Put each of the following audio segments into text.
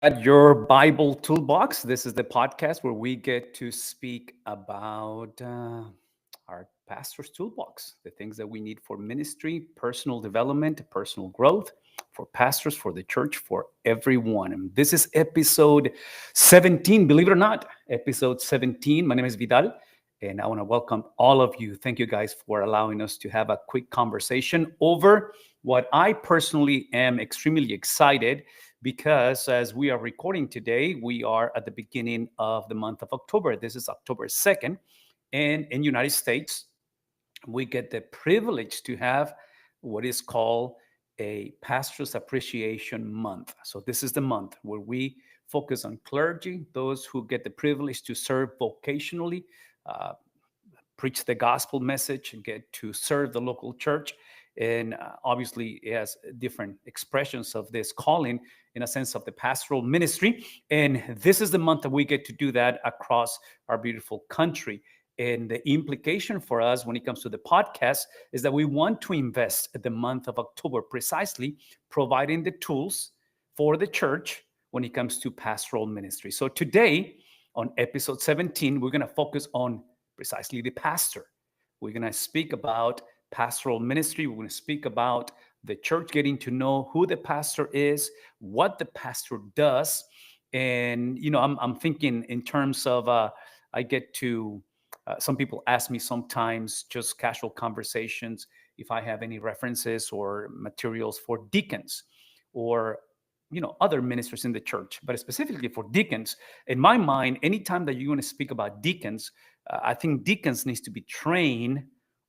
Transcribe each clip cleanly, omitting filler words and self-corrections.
at your Bible Toolbox. This is the podcast where we get to speak about our pastor's toolbox, the things that we need for ministry, personal development, personal growth, for pastors, for the church, for everyone. And this is episode 17, believe it or not, episode 17. My name is Vidal. And I want to welcome all of you. Thank you guys for allowing us to have a quick conversation over what I personally am extremely excited because as we are recording today, we are at the beginning of the month of October. This is October 2nd. And in United States, we get the privilege to have what is called a pastor's appreciation month. So this is the month where we focus on clergy, those who get the privilege to serve vocationally, uh, preach the gospel message and get to serve the local church. And obviously, it has different expressions of this calling in a sense of the pastoral ministry. And this is the month that we get to do that across our beautiful country. And the implication for us when it comes to the podcast is that we want to invest the month of October precisely providing the tools for the church when it comes to pastoral ministry. So today, on episode 17, we're going to focus on precisely the pastor. We're going to speak about pastoral ministry. We're going to speak about the church getting to know who the pastor is, what the pastor does. And, I'm thinking in terms of, I get to, some people ask me sometimes, just casual conversations, if I have any references or materials for deacons or other ministers in the church, but specifically for deacons. In my mind, anytime that you want to speak about deacons, I think deacons needs to be trained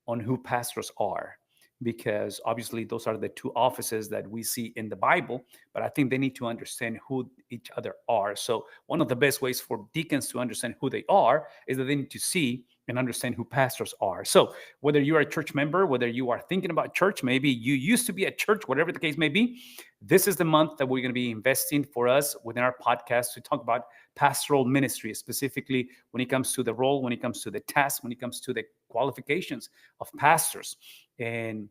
on who pastors are, because obviously those are the two offices that we see in the Bible, but I think they need to understand who each other are. So one of the best ways for deacons to understand who they are is that they need to see and understand who pastors are. So whether you are a church member, whether you are thinking about church, maybe you used to be at church, whatever the case may be, this is the month that we're going to be investing for us within our podcast to talk about pastoral ministry, specifically when it comes to the role, when it comes to the task, when it comes to the qualifications of pastors. And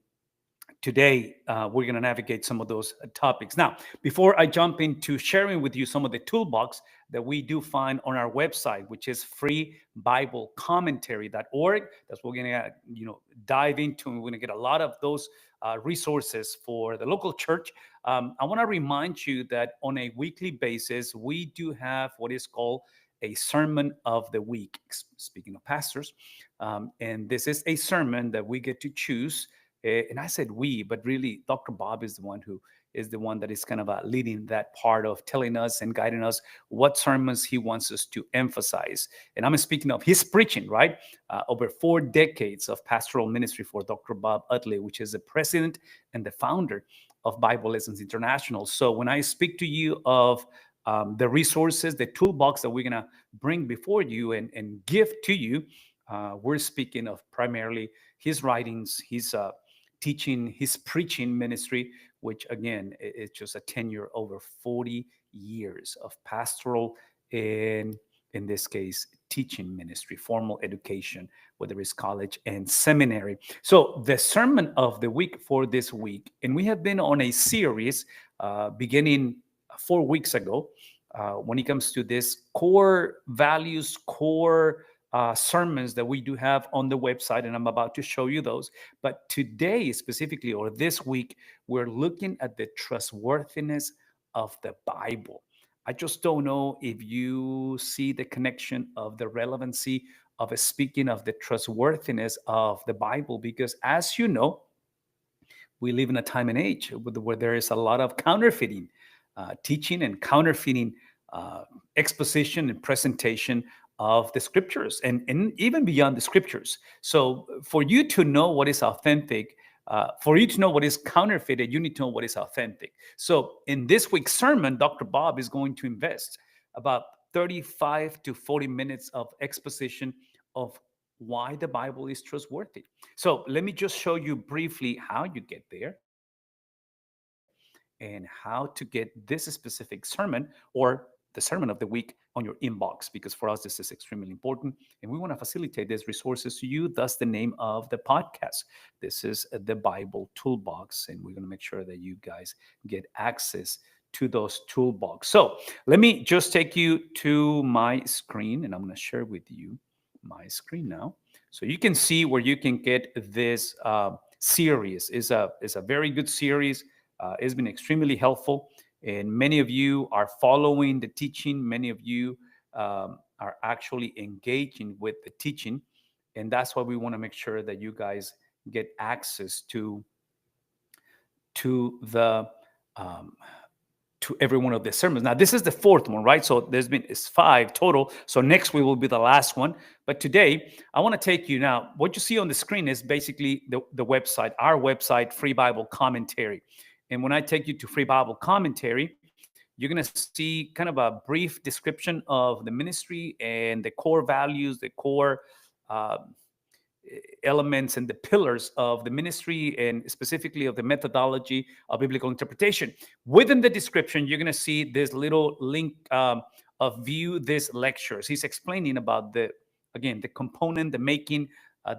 today, we're going to navigate some of those topics. Now, before I jump into sharing with you some of the toolbox that we do find on our website, which is freebiblecommentary.org, that's what we're going to dive into. And we're going to get a lot of those resources for the local church. I want to remind you that on a weekly basis, we do have what is called a sermon of the week. Speaking of pastors, and this is a sermon that we get to choose. And I said we, but really Dr. Bob is the one that is kind of leading that part of telling us and guiding us what sermons he wants us to emphasize. And I'm speaking of his preaching, right? Over 4 decades of pastoral ministry for Dr. Bob Utley, which is the president and the founder of Bible Lessons International. So when I speak to you of the resources, the toolbox that we're going to bring before you and give to you, we're speaking of primarily his writings, his teaching, his preaching ministry, which again is just a tenure over 40 years of pastoral and, in this case, teaching ministry, formal education, whether it's college and seminary. So the sermon of the week for this week, and we have been on a series beginning 4 weeks ago when it comes to this core values, core sermons that we do have on the website, and I'm about to show you those. But today, specifically, or this week, we're looking at the trustworthiness of the Bible. I just don't know if you see the connection of the relevancy of speaking of the trustworthiness of the Bible, because as you know, we live in a time and age where there is a lot of counterfeiting teaching and counterfeiting uh, exposition and presentation of the scriptures and even beyond the scriptures. So, for you to know what is authentic, for you to know what is counterfeited, you need to know what is authentic. So, in this week's sermon, Dr. Bob is going to invest about 35 to 40 minutes of exposition of why the Bible is trustworthy. So let me just show you briefly how you get there and how to get this specific sermon or the sermon of the week on your inbox, because for us, this is extremely important. And we want to facilitate these resources to you. Thus, the name of the podcast. This is the Bible Toolbox. And we're going to make sure that you guys get access to those toolbox. So let me just take you to my screen, and I'm going to share with you my screen now, so you can see where you can get this series. Is a very good series. It's been extremely helpful, and many of you are following the teaching. Many of you are actually engaging with the teaching, and that's why we want to make sure that you guys get access to the um, to every one of the sermons. Now, this is the fourth one, right? So there's been it's five total. So next week will be the last one. But today, I want to take you now. What you see on the screen is basically the website, our website, Free Bible Commentary. And when I take you to Free Bible Commentary, you're going to see kind of a brief description of the ministry and the core values, the core uh, elements and the pillars of the ministry, and specifically of the methodology of biblical interpretation. Within the description, you're going to see this little link of view these lectures. He's explaining about the component, the making,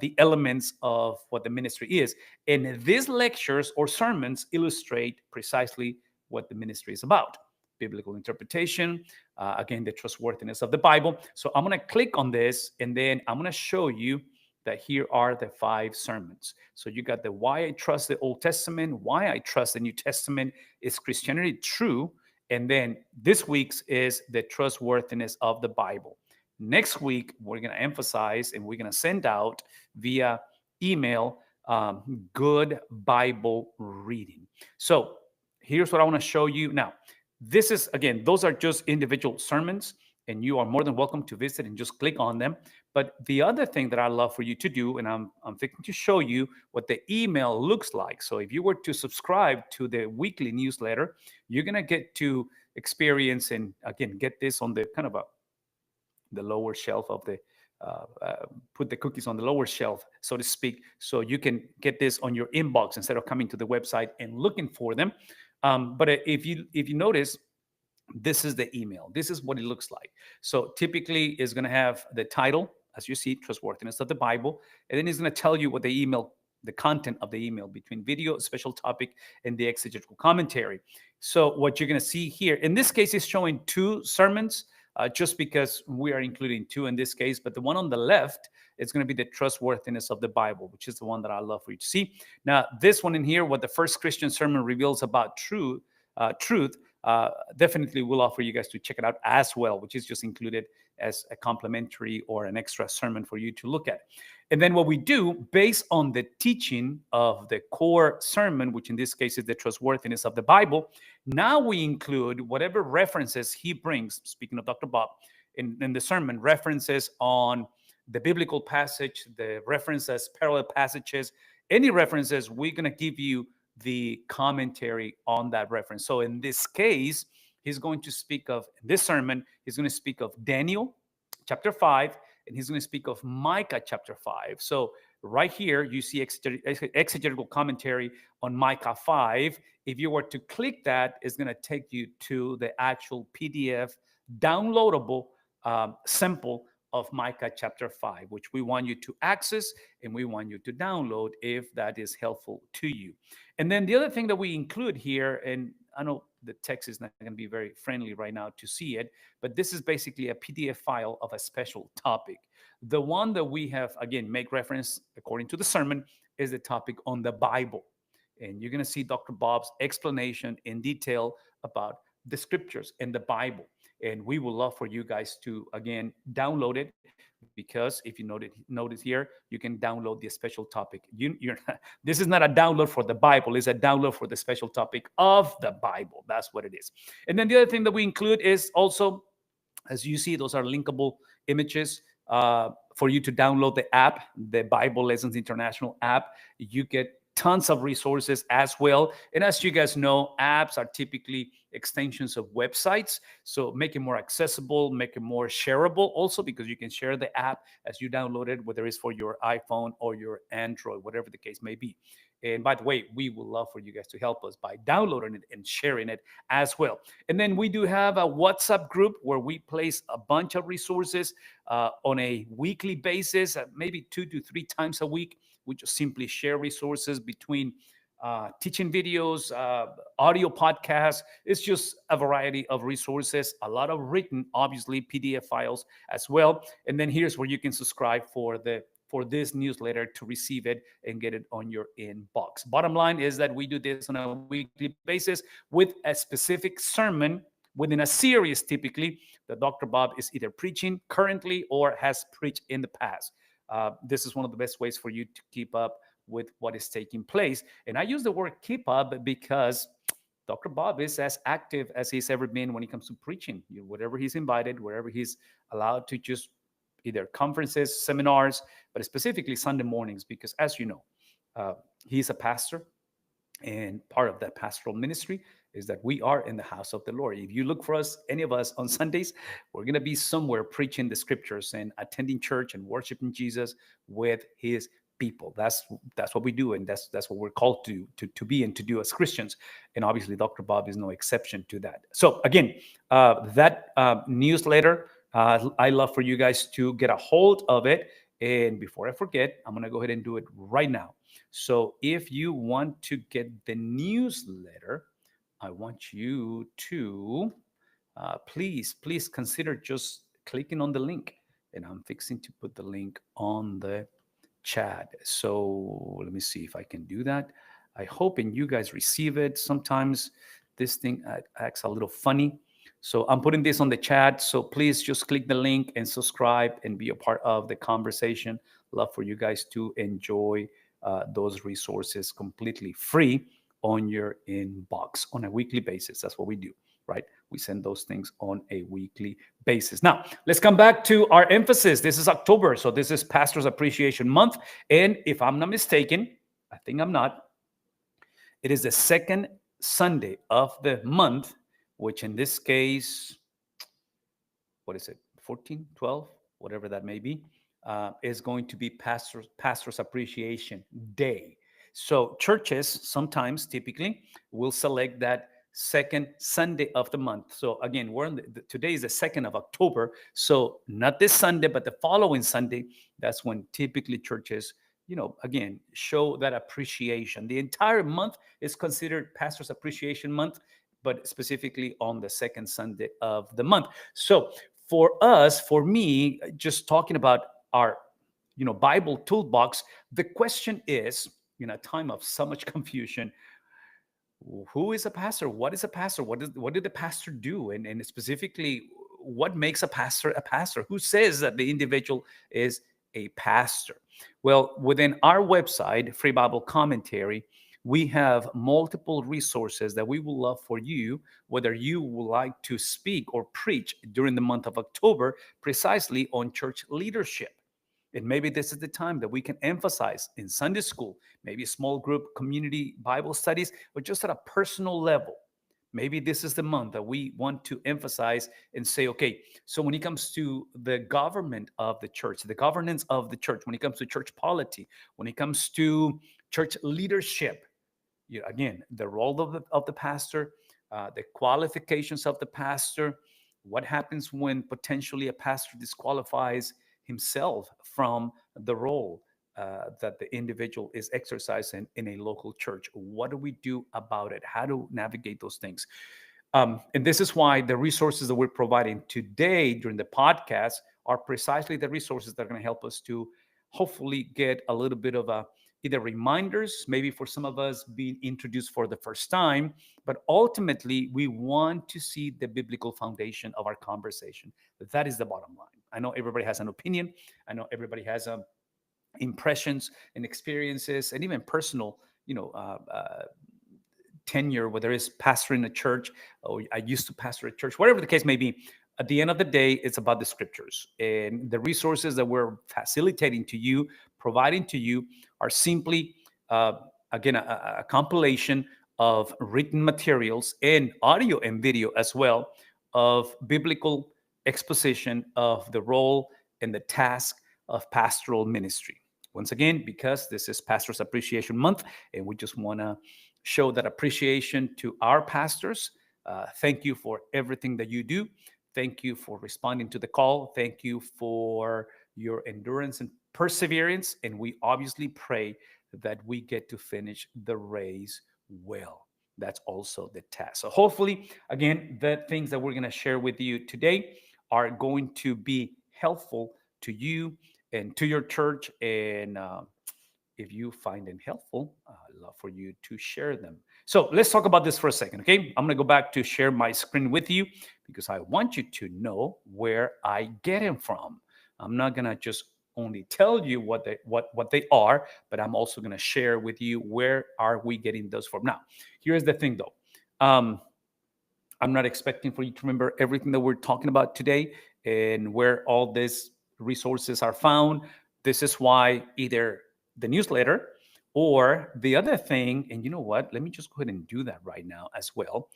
the elements of what the ministry is. And these lectures or sermons illustrate precisely what the ministry is about: biblical interpretation, again, the trustworthiness of the Bible. So I'm going to click on this, and then I'm going to show you that here are the five sermons. So you got the why I trust the Old Testament, why I trust the New Testament, is Christianity true? And then this week's is the trustworthiness of the Bible. Next week, we're going to emphasize and we're going to send out via email good Bible reading. So here's what I want to show you now. This is, again, those are just individual sermons, and you are more than welcome to visit and just click on them. But the other thing that I love for you to do, and I'm thinking to show you what the email looks like. So if you were to subscribe to the weekly newsletter, you're going to get to experience and, again, get this on the kind of the lower shelf of the put the cookies on the lower shelf, so to speak, so you can get this on your inbox instead of coming to the website and looking for them. But if you notice, this is the email. This is what it looks like. So typically it's going to have the title, as you see, trustworthiness of the Bible, and then it's going to tell you what the content of the email, between video, special topic, and the exegetical commentary. So what you're going to see here, in this case, is showing two sermons, just because we are including two in this case. But the one on the left is going to be the trustworthiness of the Bible, which is the one that I love for you to see. Now, this one in here, what the first Christian sermon reveals about truth, definitely will offer you guys to check it out as well, which is just included as a complimentary or an extra sermon for you to look at. And then what we do, based on the teaching of the core sermon, which in this case is the trustworthiness of the Bible, now we include whatever references he brings, speaking of Dr. Bob, in the sermon, references on the biblical passage, the references, parallel passages, any references, we're going to give you the commentary on that reference. So in this case, he's going to speak of, in this sermon, he's going to speak of Daniel chapter 5, and he's going to speak of Micah chapter 5. So right here, you see exegetical commentary on Micah 5. If you were to click that, it's going to take you to the actual PDF downloadable sample of Micah chapter 5, which we want you to access and we want you to download if that is helpful to you. And then the other thing that we include here, and I know the text is not going to be very friendly right now to see it, but this is basically a PDF file of a special topic. The one that we have, again, make reference according to the sermon is the topic on the Bible. And you're going to see Dr. Bob's explanation in detail about the scriptures and the Bible. And we would love for you guys to, again, download it, because if you notice here, you can download the special topic. This is not a download for the Bible. It's a download for the special topic of the Bible. That's what it is. And then the other thing that we include is also, as you see, those are linkable images for you to download the app, the Bible Lessons International app. You get tons of resources as well. And as you guys know, apps are typically extensions of websites. So make it more accessible, make it more shareable also, because you can share the app as you download it, whether it's for your iPhone or your Android, whatever the case may be. And by the way, we would love for you guys to help us by downloading it and sharing it as well. And then we do have a WhatsApp group where we place a bunch of resources on a weekly basis, maybe 2 to 3 times a week. We just simply share resources between teaching videos, audio podcasts. It's just a variety of resources, a lot of written, obviously, PDF files as well. And then here's where you can subscribe for this newsletter to receive it and get it on your inbox. Bottom line is that we do this on a weekly basis with a specific sermon within a series, typically, that Dr. Bob is either preaching currently or has preached in the past. This is one of the best ways for you to keep up with what is taking place. And I use the word keep up because Dr. Bob is as active as he's ever been when it comes to preaching. Whatever he's invited, wherever he's allowed to, just either conferences, seminars, but specifically Sunday mornings, because as you know, uh, he's a pastor, and part of that pastoral ministry is that we are in the house of the Lord. If you look for us, any of us on Sundays, we're going to be somewhere preaching the scriptures and attending church and worshiping Jesus with his people. That's what we do, and that's what we're called to be and to do as Christians. And obviously, Dr. Bob is no exception to that. So again, that newsletter, I love for you guys to get a hold of it. And before I forget, I'm going to go ahead and do it right now. So if you want to get the newsletter, I want you to please consider just clicking on the link. And I'm fixing to put the link on the chat. So let me see if I can do that. I hope and you guys receive it. Sometimes this thing acts a little funny. So I'm putting this on the chat. So please just click the link and subscribe and be a part of the conversation. Love for you guys to enjoy those resources completely free on your inbox on a weekly basis. That's what we do, right? We send those things on a weekly basis. Now, let's come back to our emphasis. This is October, so this is Pastor's Appreciation Month. And if I'm not mistaken, I think I'm not, it is the second Sunday of the month, which in this case, what is it, 14, 12, whatever that may be, is going to be Pastor's Appreciation Day. So churches sometimes, typically, will select that second Sunday of the month. So again, today is the 2nd of October. So not this Sunday, but the following Sunday, that's when typically churches, again, show that appreciation. The entire month is considered Pastor's Appreciation Month, but specifically on the second Sunday of the month. So for us, for me, just talking about our, Bible toolbox, the question is, in a time of so much confusion, who is a pastor? What is a pastor? What did the pastor do? And specifically, what makes a pastor a pastor? Who says that the individual is a pastor? Well, within our website, Free Bible Commentary, we have multiple resources that we would love for you, whether you would like to speak or preach during the month of October, precisely on church leadership. And maybe this is the time that we can emphasize in Sunday school, maybe small group community Bible studies, or just at a personal level. Maybe this is the month that we want to emphasize and say, okay, so when it comes to the government of the church, the governance of the church, when it comes to church polity, when it comes to church leadership, again, the role of the pastor, the qualifications of the pastor, what happens when potentially a pastor disqualifies himself from the role that the individual is exercising in a local church. What do we do about it? How to navigate those things? And this is why the resources that we're providing today during the podcast are precisely the resources that are going to help us to hopefully get a little bit of either reminders, maybe for some of us being introduced for the first time, but ultimately we want to see the biblical foundation of our conversation. That is the bottom line. I know everybody has an opinion. I know everybody has impressions and experiences and even personal, tenure, whether it's pastoring a church or I used to pastor a church, whatever the case may be. At the end of the day, it's about the scriptures, and the resources that we're facilitating to you, providing to you, are simply, uh, again, a compilation of written materials and audio and video as well of biblical exposition of the role and the task of pastoral ministry. Once again, because this is Pastors Appreciation Month, and we just want to show that appreciation to our pastors. Thank you for everything that you do. Thank you for responding to the call. Thank you for your endurance and perseverance. And we obviously pray that we get to finish the race well. That's also the task. So hopefully, again, the things that we're going to share with you today are going to be helpful to you and to your church. And if you find them helpful, I'd love for you to share them. So let's talk about this for a second, okay? I'm gonna go back to share my screen with you because I want you to know where I get them from. I'm not gonna just only tell you what they are, but I'm also gonna share with you where are we getting those from. Now, here's the thing though. I'm not expecting for you to remember everything that we're talking about today and where all these resources are found. This is why either the newsletter or the other thing, and you know what? Let me just go ahead and do that right now as well.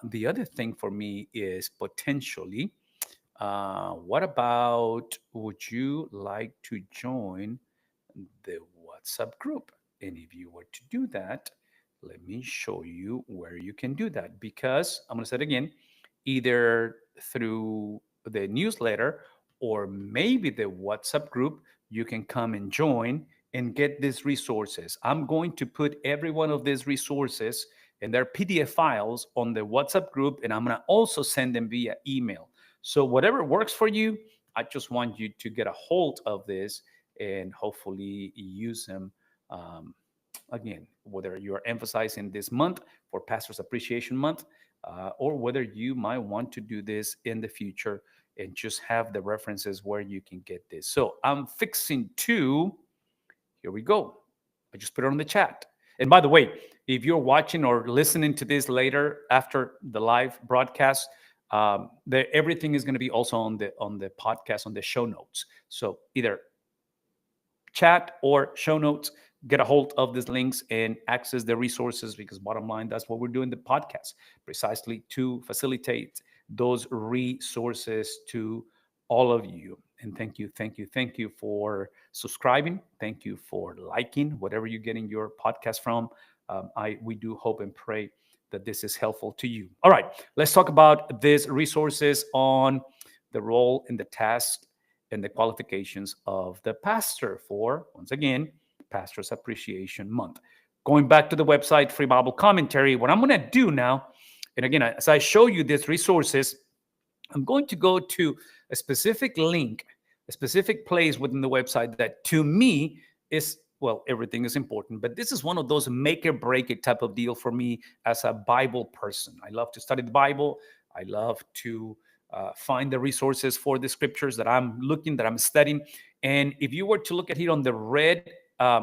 The other thing for me is potentially, what about would you like to join the WhatsApp group? And if you were to do that, let me show you where you can do that because I'm going to say it again, either through the newsletter or maybe the WhatsApp group, you can come and join and get these resources. I'm going to put every one of these resources and their PDF files on the WhatsApp group, and I'm going to also send them via email. So, whatever works for you, I just want you to get a hold of this and hopefully use them. Um, Again, whether you're emphasizing this month for Pastors Appreciation Month, or whether you might want to do this in the future and just have the references where you can get this. So I'm fixing to, here we go. I just put it on the chat. And by the way, if you're watching or listening to this later after the live broadcast, everything is going to be also on the podcast on the show notes. So either chat or show notes, get a hold of these links and access the resources because bottom line, that's what we're doing the podcast precisely to facilitate those resources to all of you. And thank you, thank you, thank you for subscribing. Thank you for liking whatever you're getting your podcast from. We do hope and pray that this is helpful to you. All right, let's talk about these resources on the role and the task and the qualifications of the pastor for, once again, Pastor's Appreciation Month. Going back to the website, Free Bible Commentary, what I'm going to do now, and again, as I show you these resources, I'm going to go to a specific link, a specific place within the website that to me is, well, everything is important, but this is one of those make or break it type of deal for me as a Bible person. I love to study the Bible. I love to find the resources for the scriptures that I'm looking, that I'm studying. And if you were to look at here on the red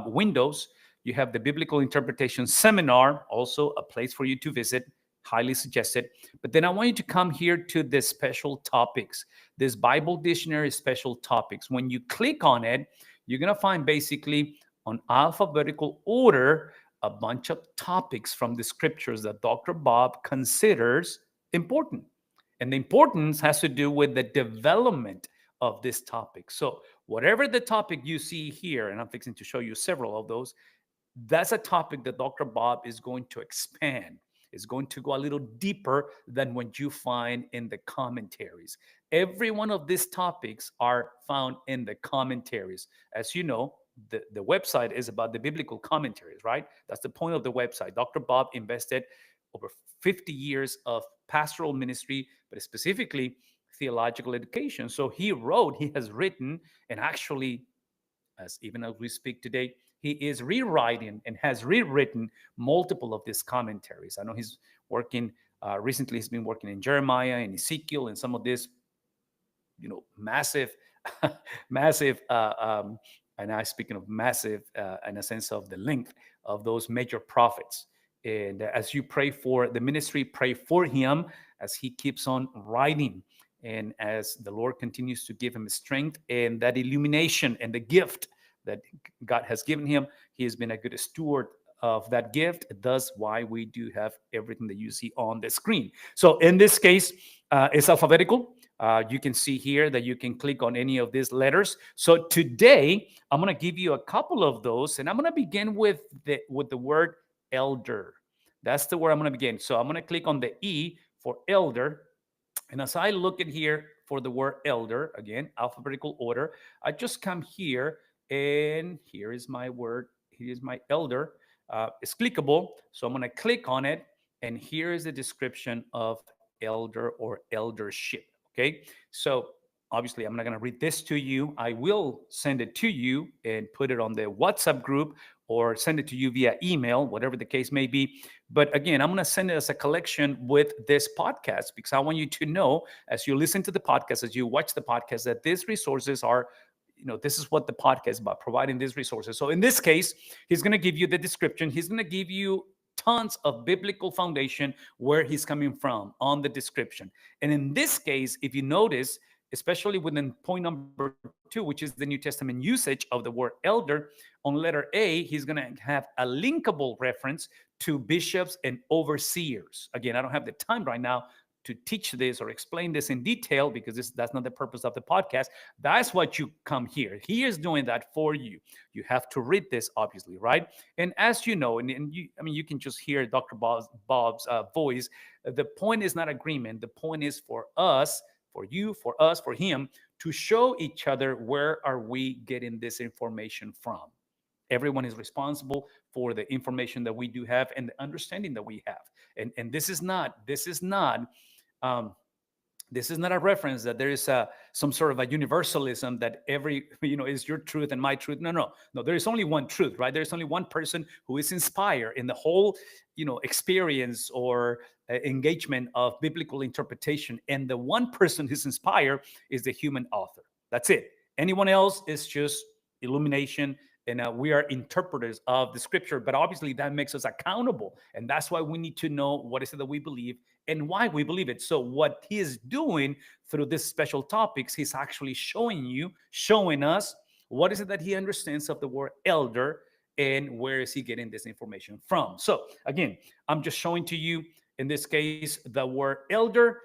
windows, you have the Biblical Interpretation Seminar, also a place for you to visit. Highly suggested. But then I want you to come here to the special topics, this Bible dictionary special topics. When you click on it, you're going to find basically on alphabetical order a bunch of topics from the scriptures that Dr. Bob considers important. And the importance has to do with the development of this topic. So, whatever the topic you see here, and I'm fixing to show you several of those, that's a topic that Dr. Bob is going to expand, is going to go a little deeper than what you find in the commentaries. Every one of these topics are found in the commentaries. As you know, the website is about the biblical commentaries, right? That's the point of the website. Dr. Bob invested over 50 years of pastoral ministry, but specifically theological education. So he has written, and actually, as even as we speak today, he is rewriting and has rewritten multiple of these commentaries. I know he's working recently. He's been working in Jeremiah and Ezekiel and some of this, massive, massive. And I speaking of massive in a sense of the length of those major prophets. And as you pray for the ministry, pray for him as he keeps on writing. And as the Lord continues to give him strength and that illumination and the gift that God has given him, he has been a good steward of that gift. Thus, why we do have everything that you see on the screen. So in this case, it's alphabetical. You can see here that you can click on any of these letters. So today, I'm going to give you a couple of those, and I'm going to begin with the word elder. That's the word I'm going to begin. So I'm going to click on the E for elder. And as I look at here for the word elder, again, alphabetical order, I just come here and here is my word. he is my elder. It's clickable. So I'm going to click on it. And here is the description of elder or eldership. Okay. So obviously, I'm not going to read this to you. I will send it to you and put it on the WhatsApp group or send it to you via email, whatever the case may be. But again, I'm going to send it as a collection with this podcast because I want you to know as you listen to the podcast, as you watch the podcast, that these resources are, this is what the podcast is about, providing these resources. So in this case, he's going to give you the description. He's going to give you tons of biblical foundation where he's coming from on the description. And in this case, if you notice, especially within point number 2, which is the New Testament usage of the word elder, on letter A, he's going to have a linkable reference to bishops and overseers. Again, I don't have the time right now to teach this or explain this in detail because that's not the purpose of the podcast. That's what you come here. He is doing that for you. You have to read this, obviously, right? And as you know, and you, I mean, you can just hear Dr. Bob's voice. The point is not agreement. The point is for us, for you, for us, for him, to show each other where are we getting this information from. Everyone is responsible for the information that we do have and the understanding that we have. And um, this is not a reference that there is some sort of a universalism that every is your truth and my truth. No, there is only one truth, right? There's only one person who is inspired in the whole experience or engagement of biblical interpretation, and the one person who's inspired is the human author. That's it. Anyone else is just illumination, and we are interpreters of the scripture. But obviously that makes us accountable, and that's why we need to know what is it that we believe and why we believe it. So what he is doing through this special topics, he's actually showing us what is it that he understands of the word elder and where is he getting this information from. So again, I'm just showing to you, in this case, the word elder.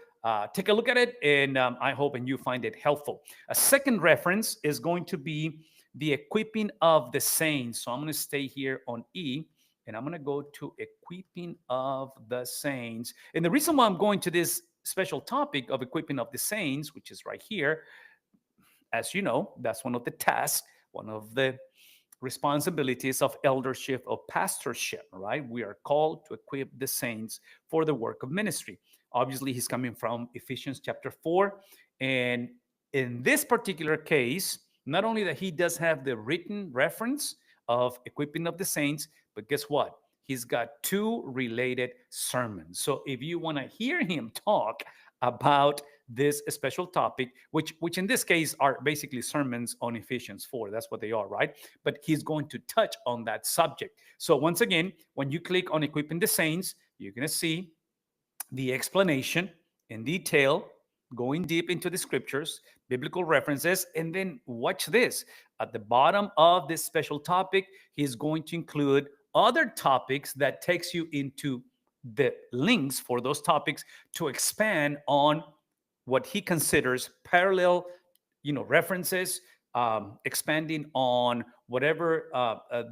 Take a look at it, and I hope and you find it helpful. A second reference is going to be the equipping of the saints. So I'm going to stay here on E, and I'm going to go to equipping of the saints. And the reason why I'm going to this special topic of equipping of the saints, which is right here, as you know, that's one of the tasks, one of the responsibilities of eldership, of pastorship, right? We are called to equip the saints for the work of ministry. Obviously, he's coming from Ephesians chapter 4. And in this particular case, not only that he does have the written reference of equipping of the saints, but guess what? He's got 2 related sermons. So if you want to hear him talk about this special topic, which in this case are basically sermons on Ephesians 4. That's what they are, right? But he's going to touch on that subject. So once again, when you click on equipping the saints, you're going to see the explanation in detail, going deep into the scriptures, biblical references, and then watch this. At the bottom of this special topic, he's going to include other topics that takes you into the links for those topics to expand on what he considers parallel, references, expanding on whatever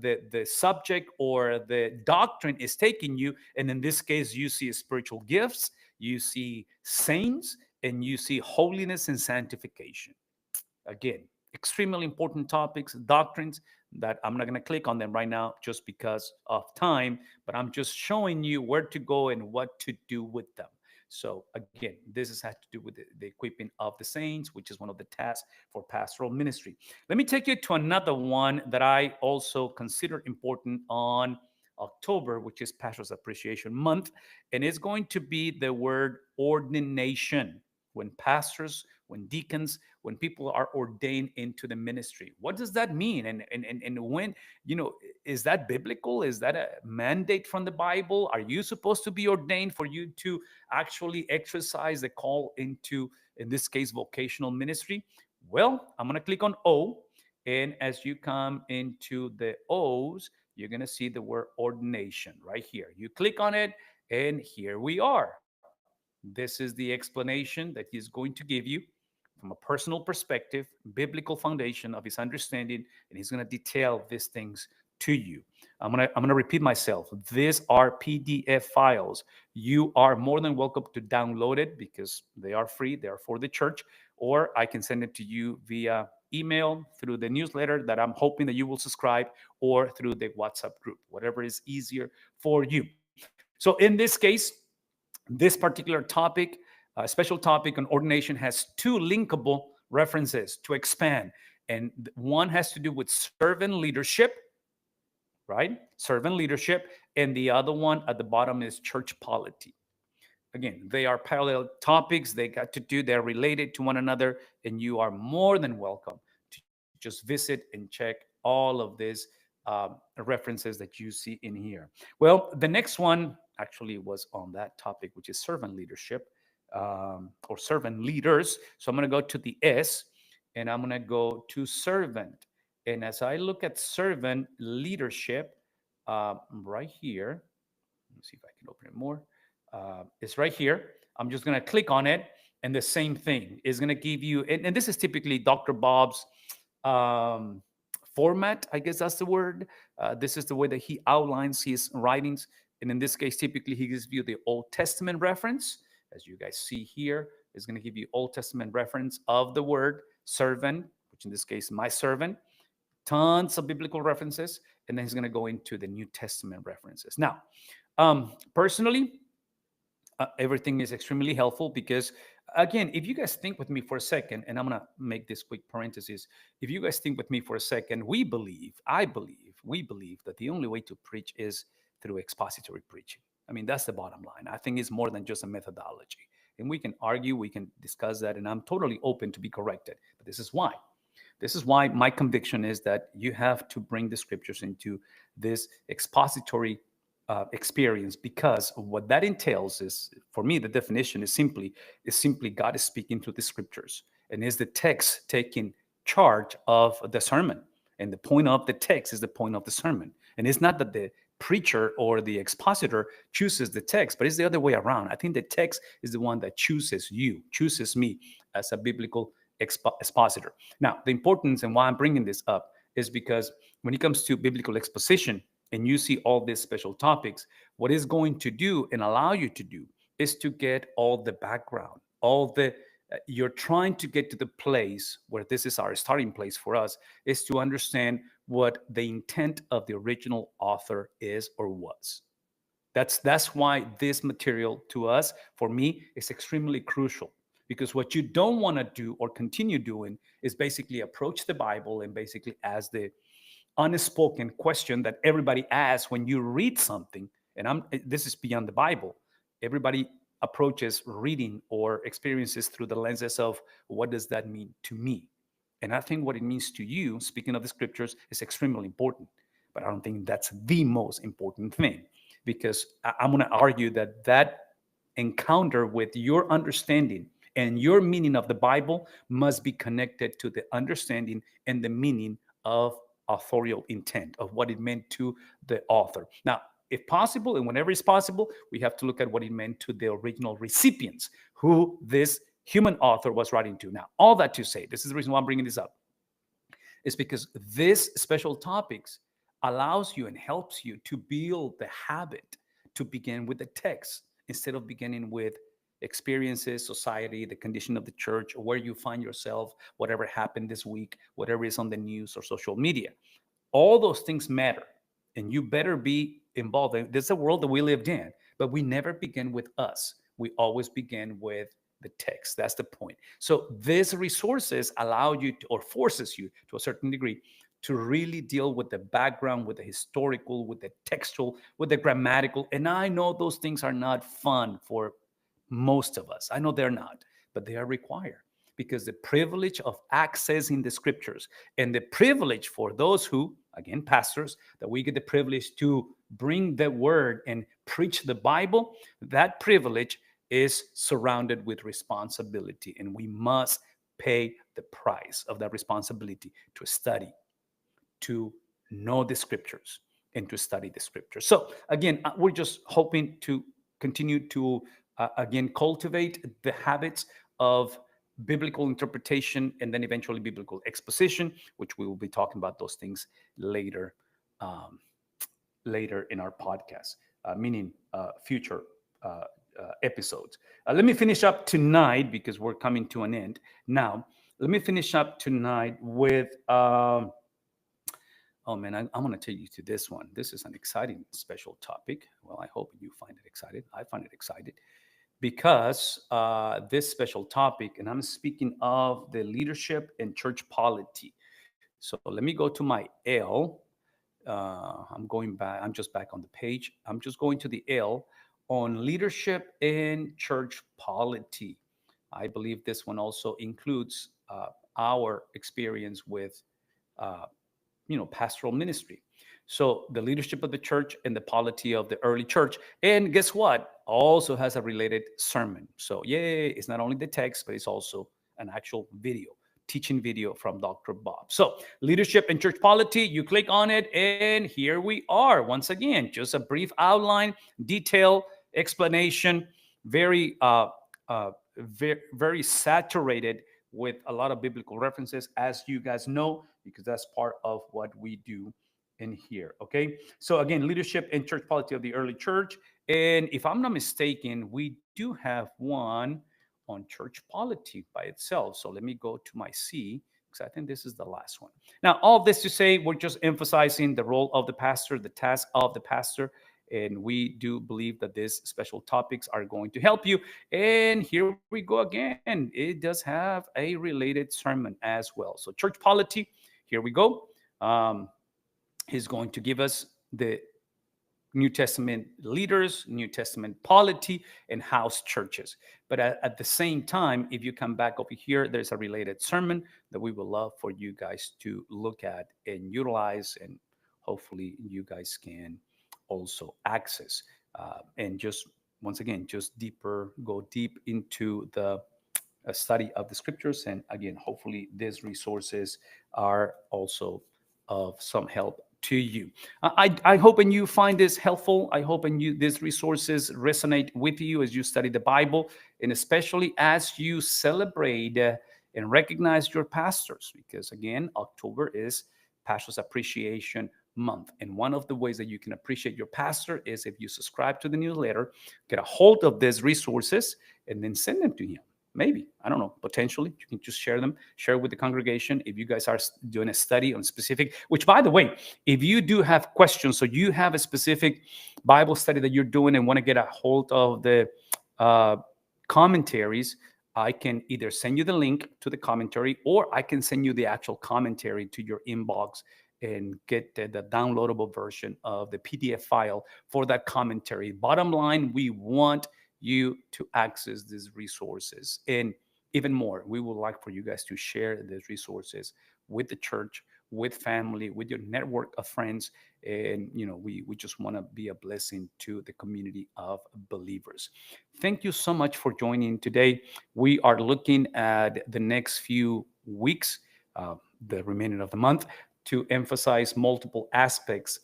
the subject or the doctrine is taking you. And in this case, you see spiritual gifts, you see saints, and you see holiness and sanctification. Again, extremely important topics, doctrines that I'm not going to click on them right now just because of time, but I'm just showing you where to go and what to do with them. So again, this has to do with the equipping of the saints, which is one of the tasks for pastoral ministry. Let me take you to another one that I also consider important on October, which is Pastor's Appreciation Month, and it's going to be the word ordination. When pastors, when deacons, when people are ordained into the ministry, what does that mean? And when, is that biblical? Is that a mandate from the Bible? Are you supposed to be ordained for you to actually exercise the call into, in this case, vocational ministry? Well, I'm going to click on O. And as you come into the O's, you're going to see the word ordination right here. You click on it, and here we are. This is the explanation that he's going to give you from a personal perspective, biblical foundation of his understanding, and he's going to detail these things to you. I'm gonna repeat myself. These are PDF files. You are more than welcome to download it because they are free. They are for the church, or I can send it to you via email, through the newsletter that I'm hoping that you will subscribe, or through the WhatsApp group, whatever is easier for you. So in this case, this particular topic, special topic on ordination, has two linkable references to expand. And one has to do with servant leadership, right? Servant leadership. And the other one at the bottom is church polity. Again, they are parallel topics. They got to do, they're related to one another. And you are more than welcome to just visit and check all of these references that you see in here. Well, the next one actually was on that topic, which is servant leadership, or servant leaders. So I'm going to go to the S, and I'm going to go to servant. And as I look at servant leadership, right here, let me see if I can open it more. It's right here. I'm just going to click on it, and the same thing is going to give you, and this is typically Dr. Bob's um, format, I guess that's the word. This is the way that he outlines his writings. And in this case, typically he gives you the Old Testament reference. As you guys see here, is going to give you Old Testament reference of the word servant, which in this case, my servant, tons of biblical references. And then he's going to go into the New Testament references. Now, personally, everything is extremely helpful because, again, if you guys think with me for a second, and I'm going to make this quick parenthesis. If you guys think with me for a second, we believe that the only way to preach is through expository preaching. I mean, that's the bottom line. I think it's more than just a methodology. And we can argue, we can discuss that, and I'm totally open to be corrected. But this is why. This is why my conviction is that you have to bring the scriptures into this expository experience, because what that entails is, for me, the definition is simply God is speaking through the scriptures, and is the text taking charge of the sermon. And the point of the text is the point of the sermon. And it's not that the preacher or the expositor chooses the text, but it's the other way around. I think the text is the one that chooses you, chooses me as a biblical expositor. Now, the importance and why I'm bringing this up is because when it comes to biblical exposition, and you see all these special topics, what it's going to do and allow you to do is to get all the background, you're trying to get to the place where this is our starting place for us, is to understand what the intent of the original author is or was. That's why this material to us, for me, is extremely crucial. Because what you don't want to do or continue doing is basically approach the Bible and basically ask the unspoken question that everybody asks when you read something. And this is beyond the Bible. Everybody approaches reading or experiences through the lenses of, what does that mean to me? And I think what it means to you, speaking of the scriptures, is extremely important. But I don't think that's the most important thing, because I'm going to argue that encounter with your understanding and your meaning of the Bible must be connected to the understanding and the meaning of authorial intent, of what it meant to the author. Now, if possible, and whenever it's possible, we have to look at what it meant to the original recipients, who this human author was writing to. Now, all that to say, this is the reason why I'm bringing this up, is because this special topics allows you and helps you to build the habit to begin with the text instead of beginning with experiences, society, the condition of the church, or where you find yourself, whatever happened this week, whatever is on the news or social media. All those things matter, and you better be involved. This is a world that we lived in, but we never begin with us. We always begin with the text. That's the point. So these resources allow you to, or forces you to a certain degree, to really deal with the background, with the historical, with the textual, with the grammatical. And I know those things are not fun for most of us. I know they're not, but they are required, because the privilege of accessing the scriptures and the privilege for those who, again, pastors, that we get the privilege to bring the word and preach the Bible, that privilege is surrounded with responsibility. And we must pay the price of that responsibility to study, to know the scriptures, and to study the scriptures. So again, we're just hoping to continue to, again, cultivate the habits of biblical interpretation and then eventually biblical exposition, which we will be talking about those things later, later in our podcast, meaning future episodes. Let me finish up tonight, because we're coming to an end now. let me finish up tonight with oh man, I'm going to take you to this one. This is an exciting special topic. Well, I hope you find it excited. I find it excited because this special topic, and I'm speaking of the leadership and church polity. So let me go to my L. I'm going back. I'm just back on the page. I'm just going to the L on leadership in church polity. I believe this one also includes our experience with uh, pastoral ministry. So the leadership of the church and the polity of the early church. And guess what? Also has a related sermon. So yay, it's not only the text, but it's also an actual video, teaching video from Dr. Bob. So leadership and church polity, you click on it, and here we are. Once again, just a brief outline, detail, explanation, very very saturated with a lot of biblical references, as you guys know, because that's part of what we do in here. Okay. So, again, leadership and church polity of the early church. And if I'm not mistaken, we do have one on church polity by itself. So, let me go to my C because I think this is the last one. Now, all this to say, we're just emphasizing the role of the pastor, the task of the pastor, and we do believe that these special topics are going to help you. And here we go again. It does have a related sermon as well. So, church polity, here we go. He's going to give us the New Testament leaders, New Testament polity, and house churches. But at the same time, if you come back over here, there's a related sermon that we would love for you guys to look at and utilize, and hopefully you guys can also access. And just once again, just deeper, go deep into the a study of the scriptures. And again, hopefully these resources are also of some help to you. I hope and you find this helpful. I hope and you these resources resonate with you as you study the Bible, and especially as you celebrate and recognize your pastors, because again, October is Pastors Appreciation Month. And one of the ways that you can appreciate your pastor is if you subscribe to the newsletter, get a hold of these resources, and then send them to him. Maybe, I don't know, potentially you can just share them, share with the congregation if you guys are doing a study on specific, which, by the way, if you do have questions, so you have a specific Bible study that you're doing and want to get a hold of the uh, commentaries, I can either send you the link to the commentary, or I can send you the actual commentary to your inbox and get the downloadable version of the PDF file for that commentary. Bottom line, we want you to access these resources. And even more, we would like for you guys to share these resources with the church, with family, with your network of friends. And, we just want to be a blessing to the community of believers. Thank you so much for joining today. We are looking at the next few weeks, the remaining of the month, to emphasize multiple aspects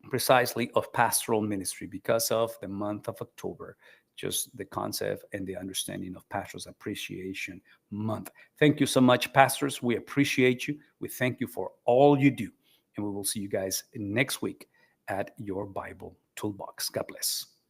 precisely of pastoral ministry because of the month of October, just the concept and the understanding of Pastors Appreciation Month. Thank you so much, pastors. We appreciate you. We thank you for all you do. And we will see you guys next week at your Bible Toolbox. God bless.